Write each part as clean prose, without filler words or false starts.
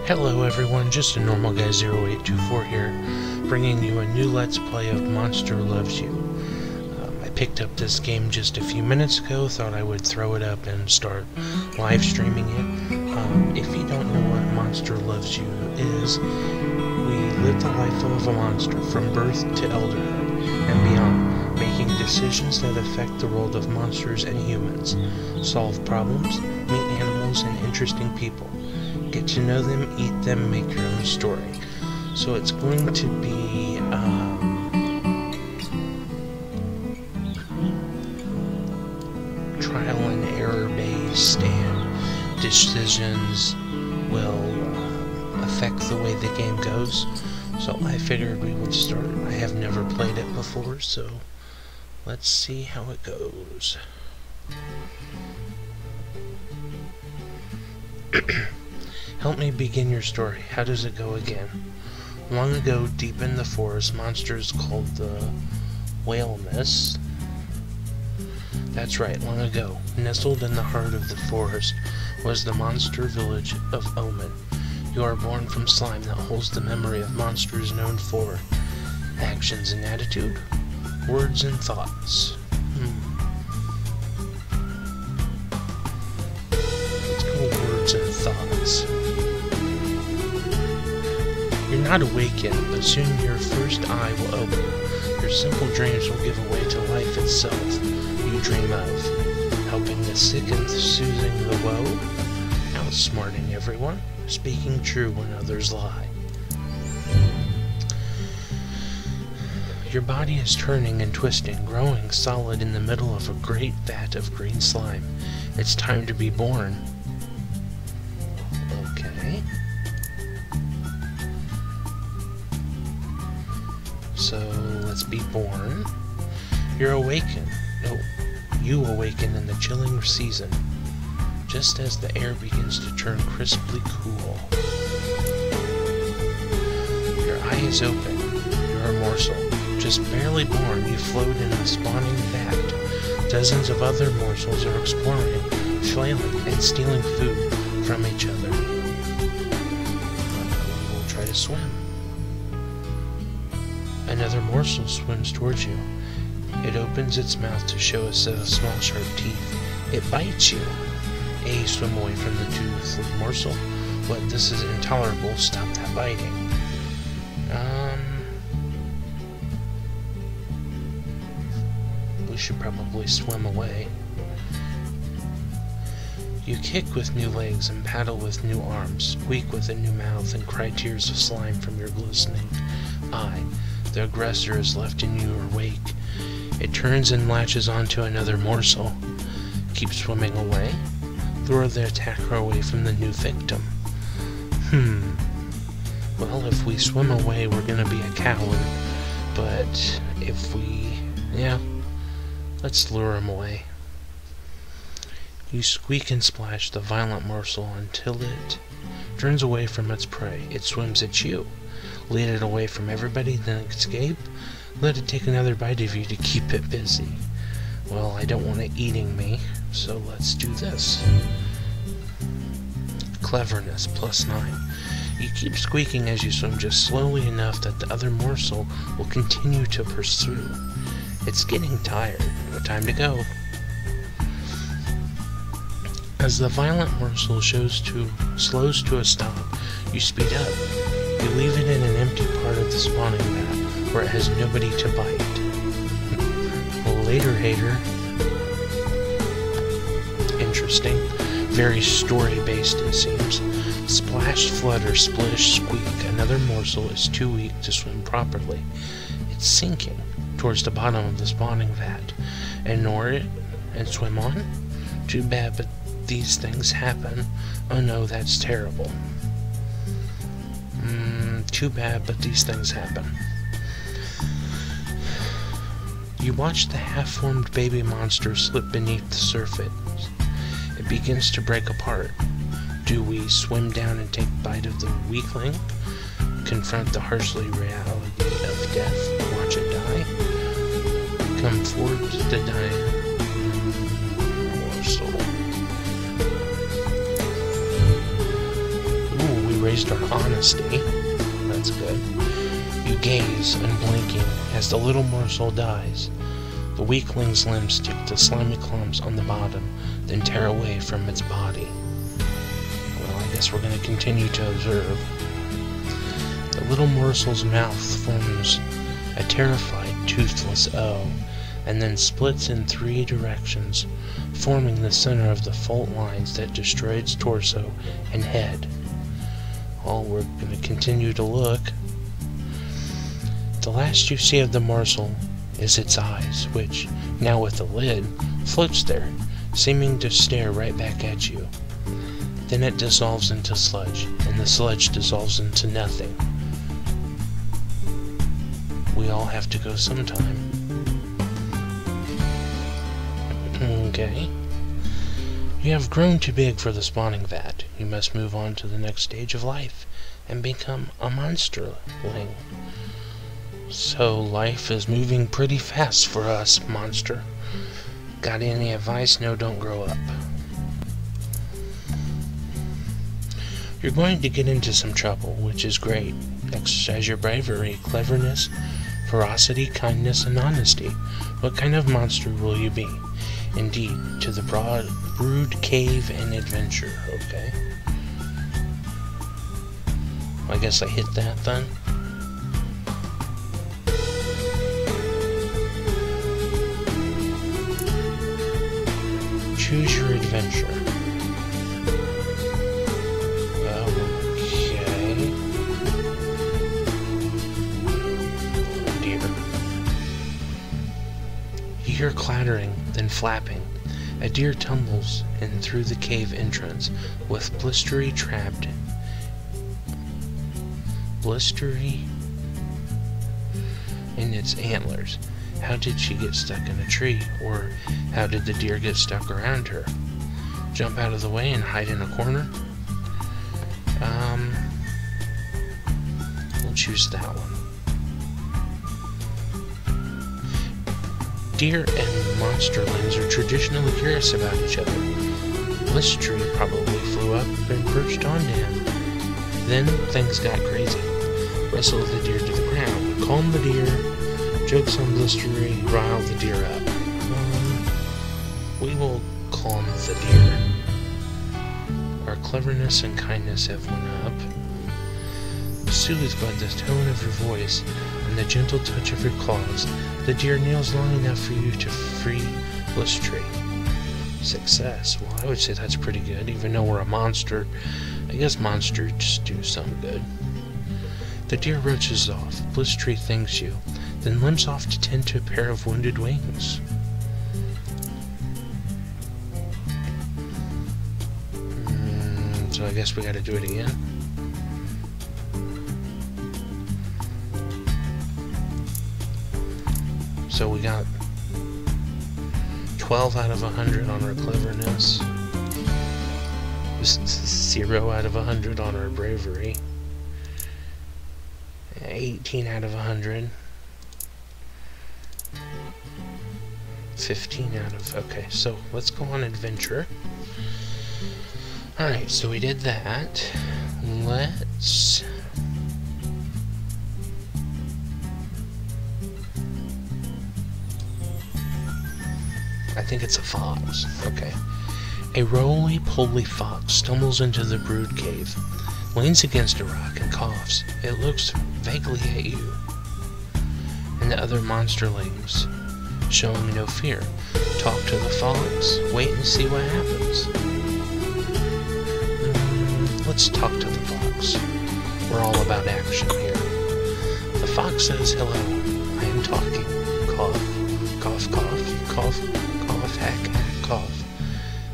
Hello everyone, just a normal guy 0824 here, bringing you a new Let's Play of Monster Loves You. I picked up this game just a few minutes ago, thought I would throw it up and start live streaming it. If you don't know what Monster Loves You is, we live the life of a monster from birth to elderhood and beyond, making decisions that affect the world of monsters and humans, solve problems, meet animals and interesting people. Get to know them, eat them, make your own story. So it's going to be trial and error based, and decisions will affect the way the game goes. So I figured we would start. I have never played it before, so let's see how it goes. Help me begin your story. How does it go again? Long ago, deep in the forest, monsters called the whale mist. That's right, long ago, nestled in the heart of the forest, was the monster village of Omen. You are born from slime that holds the memory of monsters known for actions and attitude, words and thoughts. Let's go words and thoughts. You're not awake yet, but soon your first eye will open. Your simple dreams will give way to life itself. You dream of helping the sick and soothing the woe, outsmarting everyone, speaking true when others lie. Your body is turning and twisting, growing solid in the middle of a great vat of green slime. It's time to be born. Okay. So, let's be born. You're awakened. No, you awaken in the chilling season, just as the air begins to turn crisply cool. Your eye is open. You're a morsel. Just barely born, you float in a spawning vat. Dozens of other morsels are exploring, flailing, and stealing food from each other. We'll try to swim. Another morsel swims towards you. It opens its mouth to show a set of small sharp teeth. It bites you. A, swim away from the toothed morsel. What? This is intolerable. Stop that biting. We should probably swim away. You kick with new legs and paddle with new arms, squeak with a new mouth, and cry tears of slime from your glistening eye. The aggressor is left in your wake. It turns and latches onto another morsel. Keep swimming away. Lure the attacker away from the new victim. Well, if we swim away, we're gonna be a coward. But if we... let's lure him away. You squeak and splash the violent morsel until it turns away from its prey. It swims at you. Lead it away from everybody, then escape. Let it take another bite of you to keep it busy. Well, I don't want it eating me, so let's do this. Cleverness, +9. You keep squeaking as you swim just slowly enough that the other morsel will continue to pursue. It's getting tired. Time to go. As the violent morsel slows to a stop, you speed up. You leave it in an empty part of the spawning vat, where it has nobody to bite. Well, later, hater. Interesting. Very story-based, it seems. Splash, flutter, splish, squeak. Another morsel is too weak to swim properly. It's sinking towards the bottom of the spawning vat. Ignore it and swim on? Too bad, but these things happen. Oh no, that's terrible. Too bad, but these things happen. You watch the half-formed baby monster slip beneath the surface. It begins to break apart. Do we swim down and take a bite of the weakling? Confront the harshly reality of death? Watch it die? Come forward to the dying morsel. praised our honesty. That's good. You gaze, unblinking, as the little morsel dies. The weakling's limbs stick to slimy clumps on the bottom, then tear away from its body. Well, I guess we're going to continue to observe. The little morsel's mouth forms a terrified, toothless O, and then splits in 3 directions, forming the center of the fault lines that destroy its torso and head. Well, we're going to continue to look. The last you see of the morsel is its eyes, which, now with the lid, floats there, seeming to stare right back at you. Then it dissolves into sludge, and the sludge dissolves into nothing. We all have to go sometime. Okay. You have grown too big for the spawning vat. You must move on to the next stage of life and become a monsterling. So life is moving pretty fast for us, monster. Got any advice? No, don't grow up. You're going to get into some trouble, which is great. Exercise your bravery, cleverness, ferocity, kindness, and honesty. What kind of monster will you be? Indeed, to the brood cave and adventure. Okay. I guess I hit that then. Choose your adventure. Okay. Oh dear. You hear clattering, then flapping. A deer tumbles in through the cave entrance with blistery in its antlers. How did she get stuck in a tree? Or how did the deer get stuck around her? Jump out of the way and hide in a corner? We'll choose that one. Deer and monsterlings are traditionally curious about each other. Blistery probably flew up and perched on him. Then things got crazy. Wrestled the deer to the ground, calmed the deer, jokes on Blistery, riled the deer up. We will calm the deer. Our cleverness and kindness have went up. Soothed by the tone of your voice and the gentle touch of your claws, the deer kneels long enough for you to free Blistery. Success. Well, I would say that's pretty good, even though we're a monster. I guess monsters do some good. The deer roaches off. Blistery thanks you, then limps off to tend to a pair of wounded wings. So I guess we gotta do it again. So we got 12 out of 100 on our cleverness. 0 out of 100 on our bravery. 18 out of 100. 15 out of... Okay, so let's go on adventure. Alright, so we did that. Let's... I think it's a fox. Okay. A roly-poly fox stumbles into the brood cave, leans against a rock, and coughs. It looks vaguely at you and the other monsterlings, showing no fear. Talk to the fox. Wait and see what happens. Let's talk to the fox. We're all about action here. The fox says, "Hello, I am talking. Cough, cough, cough, cough, cough, hack, hack, cough."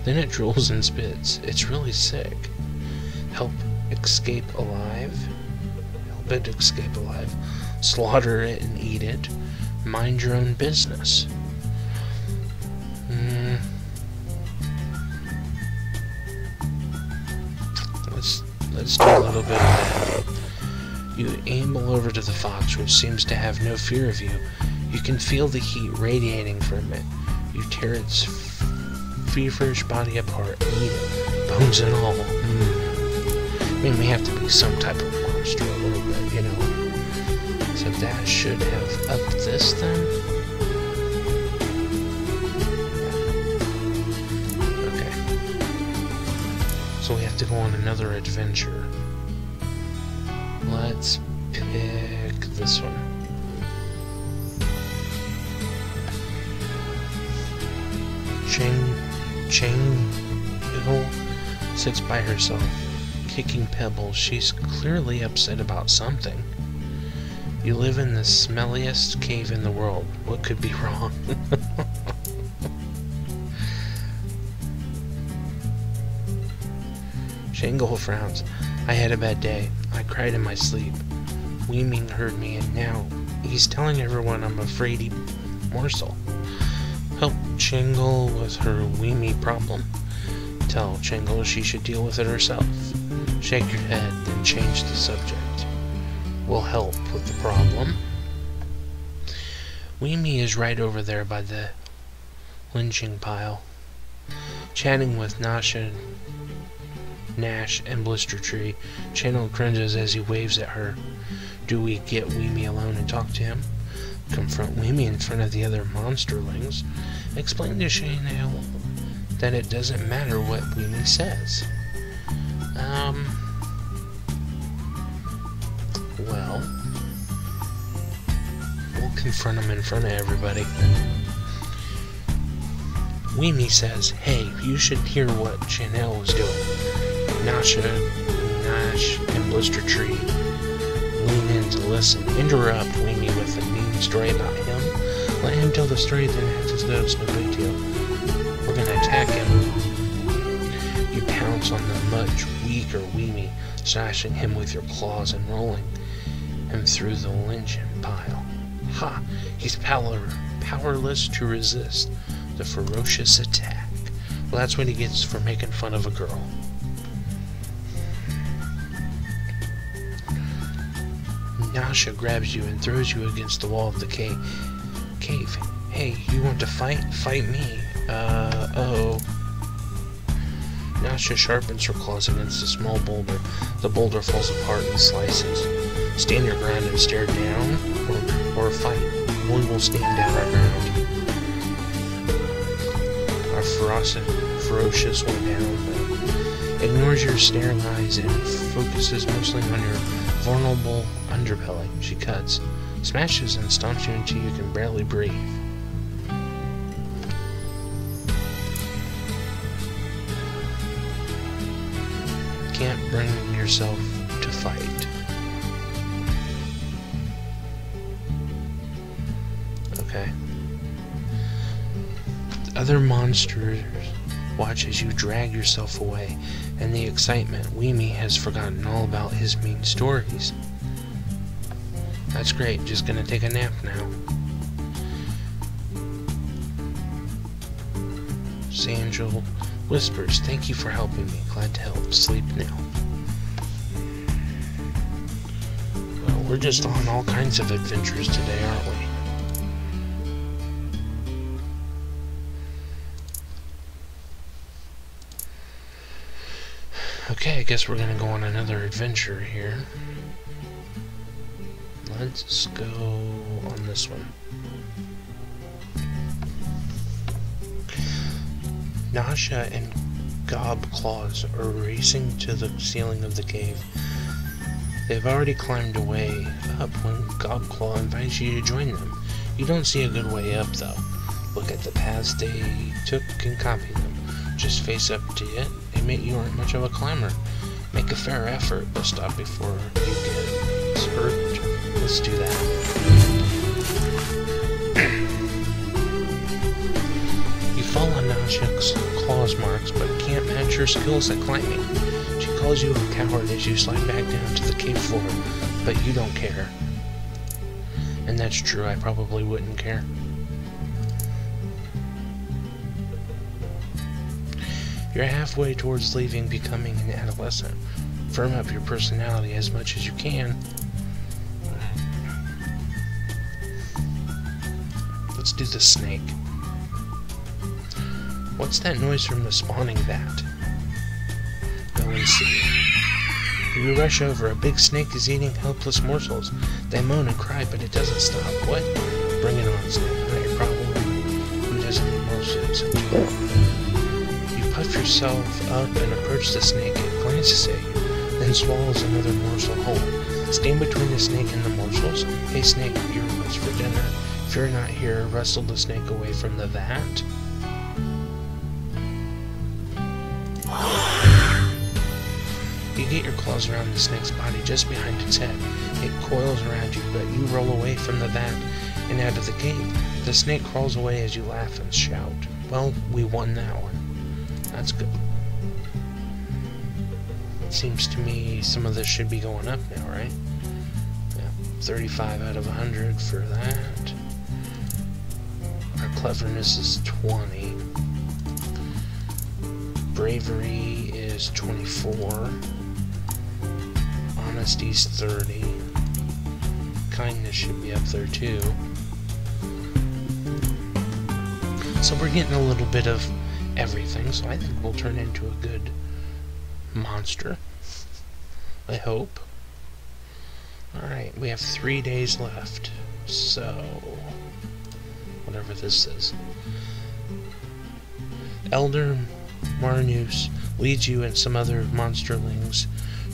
Then it drools and spits. It's really sick. Help escape alive. Help it escape alive. Slaughter it and eat it. Mind your own business. Let's do a little bit of that. You amble over to the fox, which seems to have no fear of you. You can feel the heat radiating from it. You tear its feverish body apart and eat it, bones and all. mean, we have to be some type of monster a little bit, you know. So that should have upped this then. Okay. So we have to go on another adventure. Let's pick this one. Chang sits by herself, kicking pebbles. She's clearly upset about something. You live in the smelliest cave in the world. What could be wrong? Shangle frowns. I had a bad day. I cried in my sleep. Weeming heard me, and now he's telling everyone I'm a fraidy morsel. Help Shangle with her Weemy problem. Tell Shangle she should deal with it herself. Shake your head, then change the subject. We'll help with the problem. Weemy is right over there by the lynching pile, chatting with Nash and Blister Tree. Channel cringes as he waves at her. Do we get Weemy alone and talk to him? Confront Weemy in front of the other monsterlings. Explain to Channel that it doesn't matter what Weemy says. Well, we'll confront him in front of everybody. Weemy says, hey, you should hear what Channel was doing. Nash and Blister Tree lean in to listen. Interrupt Weemy with a mean story about him. Let him tell the story, then act as though it's no big deal. We're gonna attack him. You pounce on the much weaker Weemy, slashing him with your claws and rolling him through the lynching pile. Ha! He's powerless to resist the ferocious attack. Well, that's what he gets for making fun of a girl. Nasha grabs you and throws you against the wall of the cave. Hey, you want to fight? Fight me. Oh. Nasha sharpens her claws against a small boulder. The boulder falls apart in slices. Stand your ground and stare down, or fight. We will stand down our ground. Our ferocious one down, ignores your staring eyes and focuses mostly on your vulnerable underbelly. She cuts, smashes, and stomps you until you can barely breathe. Can't bring yourself to fight. Okay. The other monsters watch as you drag yourself away. In the excitement, Weemy has forgotten all about his mean stories. That's great, just gonna take a nap now. Sangel whispers, thank you for helping me. Glad to help. Sleep now. Well, we're just on all kinds of adventures today, aren't we? Okay, I guess we're gonna go on another adventure here. Let's go on this one. Nasha and Gobclaws are racing to the ceiling of the cave. They've already climbed a way up when Gobclaw invites you to join them. You don't see a good way up, though. Look at the paths they took and copy them. Just face up to it. Admit you aren't much of a climber. Make a fair effort, but stop before you get hurt. Let's do that. You fall on Nasha's claws marks, but can't match her skills at climbing. She calls you a coward as you slide back down to the cave floor, but you don't care. And that's true, I probably wouldn't care. You're halfway towards leaving, becoming an adolescent. Firm up your personality as much as you can. Let's do the snake. What's that noise from the spawning vat? Go and see. You rush over. A big snake is eating helpless morsels. They moan and cry, but it doesn't stop. What? Bring it on, snake. Not your problem. Who doesn't eat morsels? You puff yourself up and approach the snake. It glances at you, then swallows another morsel whole. Stand between the snake and the morsels. Hey, snake, here was for dinner. If you're not here, wrestle the snake away from the vat. You get your claws around the snake's body just behind its head. It coils around you, but you roll away from the vat and out of the cave. The snake crawls away as you laugh and shout. Well, we won that one. That's good. It seems to me some of this should be going up now, right? Yeah, 35 out of 100 for that. Our cleverness is 20. Bravery is 24. Honesty's 30. Kindness should be up there too. So we're getting a little bit of everything, so I think we'll turn into a good monster. I hope. Alright, we have 3 days left. So, whatever this is. Elder Marnus leads you and some other monsterlings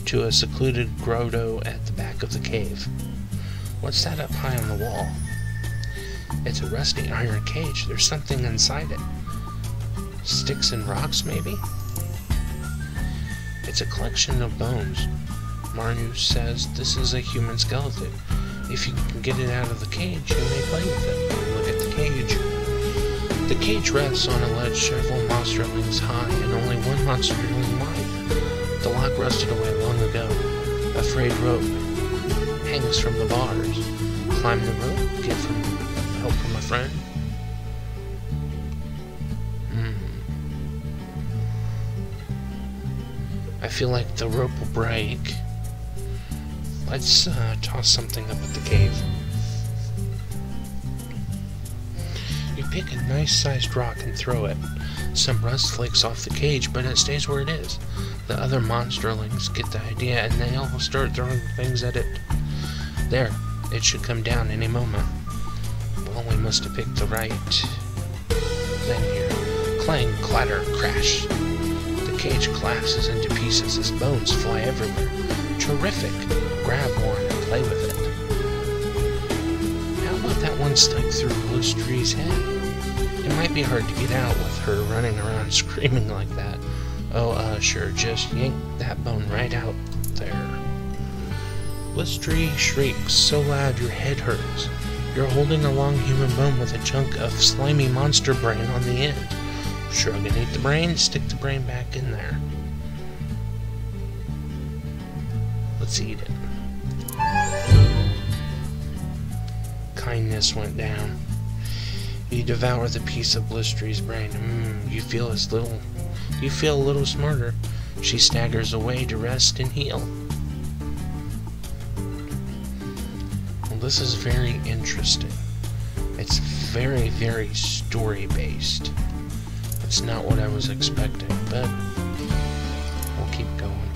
to a secluded grotto at the back of the cave. What's that up high on the wall? It's a rusty iron cage. There's something inside it. Sticks and rocks, maybe? It's a collection of bones. Marnus says this is a human skeleton. If you can get it out of the cage, you may play with it. Look at the cage. The cage rests on a ledge several monsterlings high and only one monsterling wide. The lock rusted away long ago. A frayed rope hangs from the bars. Climb the rope, get help from a friend. I feel like the rope will break. Let's toss something up at the cave. You pick a nice-sized rock and throw it. Some rust flakes off the cage, but it stays where it is. The other monsterlings get the idea, and they all start throwing things at it. There, it should come down any moment. Well, we must have picked the right thing here. Clang, clatter, crash. The cage collapses into pieces as bones fly everywhere. Terrific! Grab one and play with it. How about that one stuck through Blistry's head? It might be hard to get out with her running around screaming like that. Oh, sure, just yank that bone right out there. Blistry shrieks so loud your head hurts. You're holding a long human bone with a chunk of slimy monster brain on the end. Shrug and eat the brain, stick the brain back in there. Let's eat it. Kindness went down. You devour the piece of Blistry's brain. You feel a little smarter. She staggers away to rest and heal. Well, this is very interesting. It's very, very story-based. It's not what I was expecting, but we'll keep going.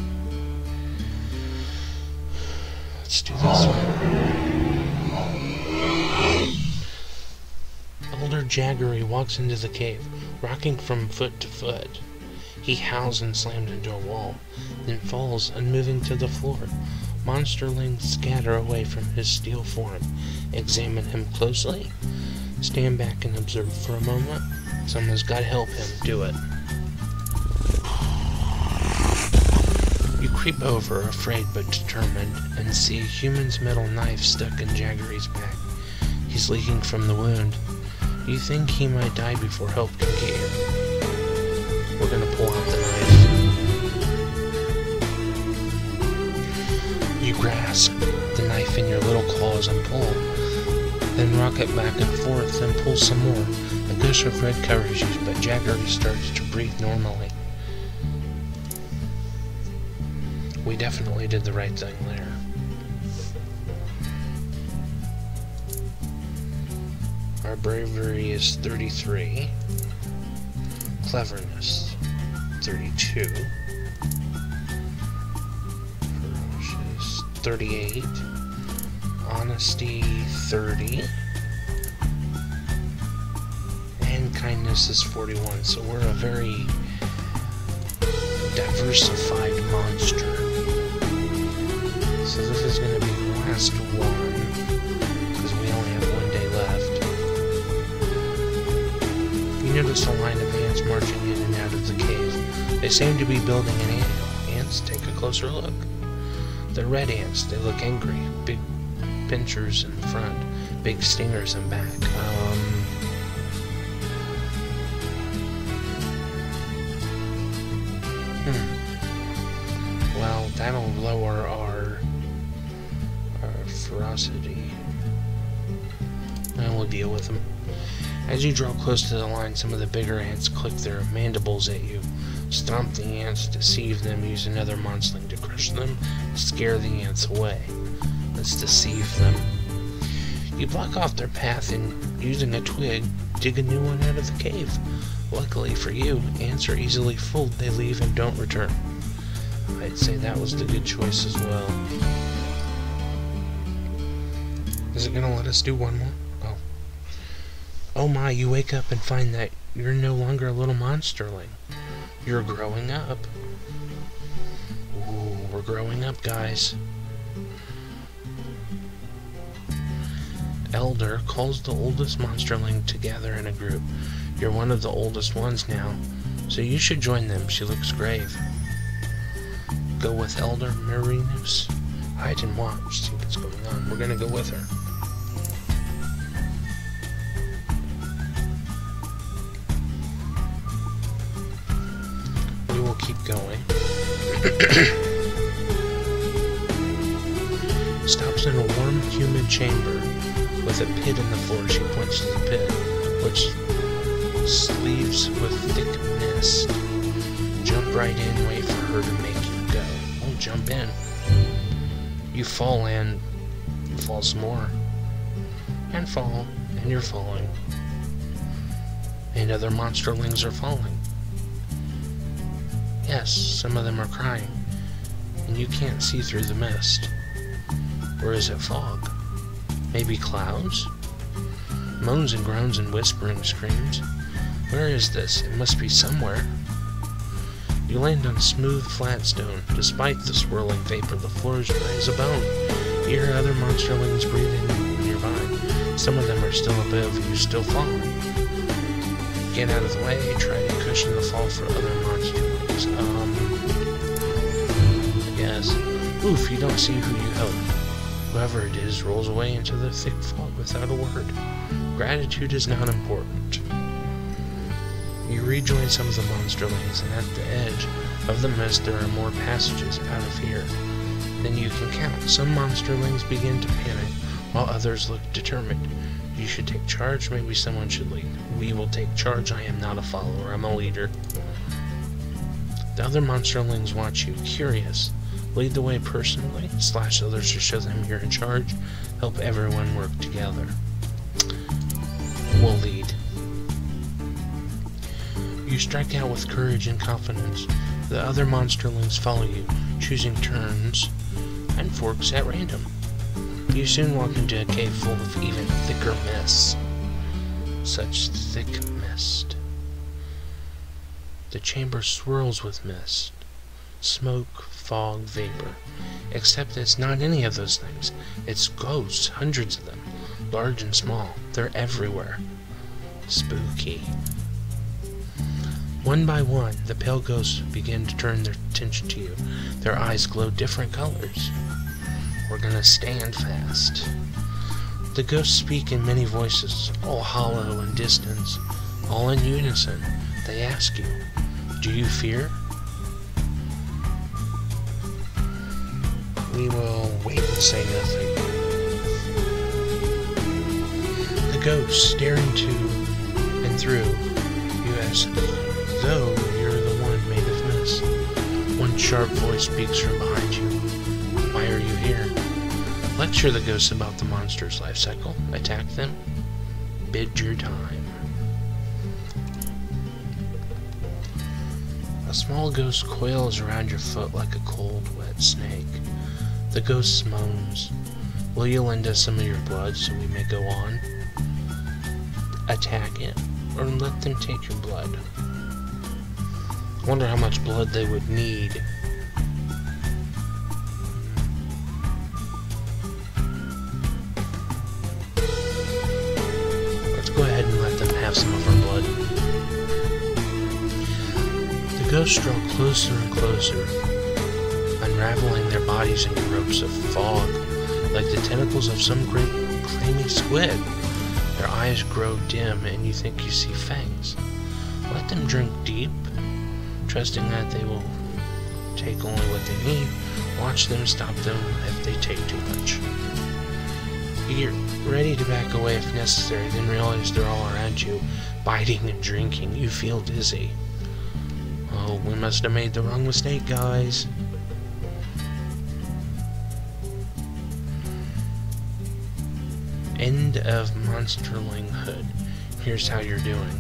Let's do this one. Elder Jaggery walks into the cave, rocking from foot to foot. He howls and slams into a wall, then falls, unmoving to the floor. Monsterlings scatter away from his steel form. Examine him closely. Stand back and observe for a moment. Someone's got to help him do it. You creep over, afraid but determined, and see a human's metal knife stuck in Jaggery's back. He's leaking from the wound. You think he might die before help can get here. We're gonna pull out the knife. You grasp the knife in your little claws and pull. Then rock it back and forth and pull some more. A gush of red covers you, but Jaggery starts to breathe normally. We definitely did the right thing there. Our bravery is 33. Cleverness, 32. 38. Honesty, 30. And kindness is 41. So we're a very diversified monster. So this is going to be the last one, because we only have 1 day left. You notice a line of ants marching in and out of the cave. They seem to be building an anthill. Ants, take a closer look. They're red ants. They look angry. Big pinchers in front, big stingers in back. Well, that'll lower our ferocity. And we'll deal with them. As you draw close to the line, some of the bigger ants click their mandibles at you. Stomp the ants, deceive them, use another monstering to crush them, scare the ants away. Let's deceive them. You block off their path and, using a twig, dig a new one out of the cave. Luckily for you, ants are easily fooled. They leave and don't return. I'd say that was the good choice as well. Is it gonna let us do one more? Oh. Oh my, you wake up and find that you're no longer a little monsterling. You're growing up. Ooh, we're growing up, guys. Elder calls the oldest monsterling to gather in a group. You're one of the oldest ones now, so you should join them. She looks grave. Go with Elder Marinus. Hide and watch, see what's going on. We're gonna go with her. We will keep going. Stops in a warm, humid chamber with a pit in the floor. She points to the pit, which sleeves with thick mist. Jump right in, wait for her to make you go. Oh, jump in. You fall and you fall some more. And fall, and you're falling. And other monsterlings are falling. Yes, some of them are crying. And you can't see through the mist. Or is it fog? Maybe clouds? Moans and groans and whispering screams. Where is this? It must be somewhere. You land on smooth, flat stone. Despite the swirling vapor, the floor is dry as a bone. You hear other monsterlings breathing nearby. Some of them are still above you, still falling. Get out of the way, try to cushion the fall for other monsterlings. Yes. Oof, you don't see who you help. Whoever it is rolls away into the thick fog without a word. Gratitude is not important. You rejoin some of the monsterlings, and at the edge of the mist there are more passages out of here than you can count. Some monsterlings begin to panic, while others look determined. You should take charge, maybe someone should lead. We will take charge. I am not a follower, I'm a leader. The other monsterlings watch you, curious. Lead the way personally, slash others to show them you're in charge. Help everyone work together. We'll lead. You strike out with courage and confidence. The other monsterlings follow you, choosing turns and forks at random. You soon walk into a cave full of even thicker mist. Such thick mist. The chamber swirls with mist. Smoke, fog, vapor. Except it's not any of those things. It's ghosts, hundreds of them, large and small. They're everywhere. Spooky. One by one, the pale ghosts begin to turn their attention to you. Their eyes glow different colors. We're gonna stand fast. The ghosts speak in many voices, all hollow and distant, all in unison. They ask you, do you fear? We will wait and say nothing. The ghosts, staring to and through, you ask, though you're the one made of mist. One sharp voice speaks from behind you. Why are you here? Lecture the ghosts about the monster's life cycle. Attack them. Bid your time. A small ghost coils around your foot like a cold, wet snake. The ghost moans. Will you lend us some of your blood so we may go on? Attack it, or let them take your blood. I wonder how much blood they would need. Let's go ahead and let them have some of our blood. The ghosts draw closer and closer, unraveling their bodies into ropes of fog, like the tentacles of some great creamy squid. Their eyes grow dim, and you think you see fangs. Let them drink deep, trusting that they will take only what they need. Watch them, stop them if they take too much. You get ready to back away if necessary, then realize they're all around you, biting and drinking. You feel dizzy. Oh, we must have made the wrong mistake, guys. End of monsterlinghood. Here's how you're doing.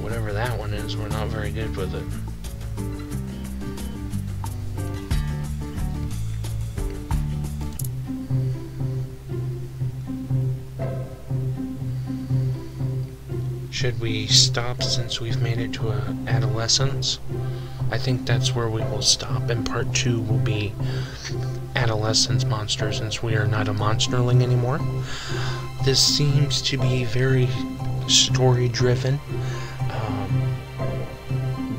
Whatever that one is, we're not very good with it. Should we stop since we've made it to adolescence? I think that's where we will stop, and part 2 will be adolescence monsters, since we are not a monsterling anymore. This seems to be very story-driven.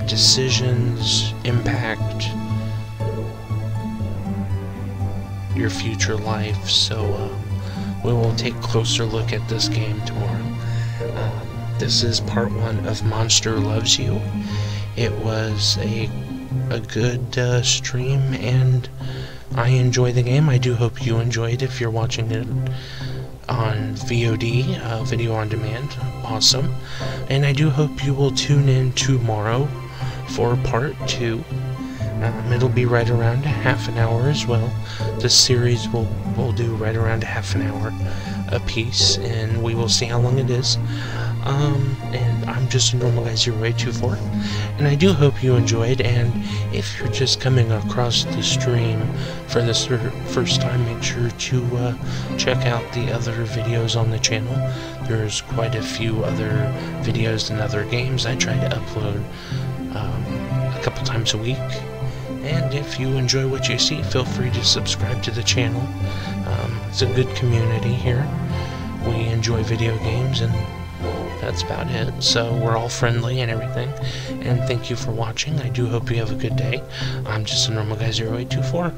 Decisions impact your future life, so we will take a closer look at this game tomorrow. This is part 1 of Monster Loves You. It was a good stream, and I enjoy the game. I do hope you enjoyed. If you're watching it on VOD, video on demand, awesome. And I do hope you will tune in tomorrow for part 2. It'll be right around half an hour as well. This series will do right around half an hour a piece, and we will see how long it is. And I'm just a normal guy 0824, and I do hope you enjoyed. And if you're just coming across the stream for the first time, make sure to check out the other videos on the channel. There's quite a few other videos and other games I try to upload a couple times a week. And if you enjoy what you see, feel free to subscribe to the channel. It's a good community here. We enjoy video games, and that's about it. So we're all friendly and everything. And thank you for watching. I do hope you have a good day. I'm just a normal guy 0824.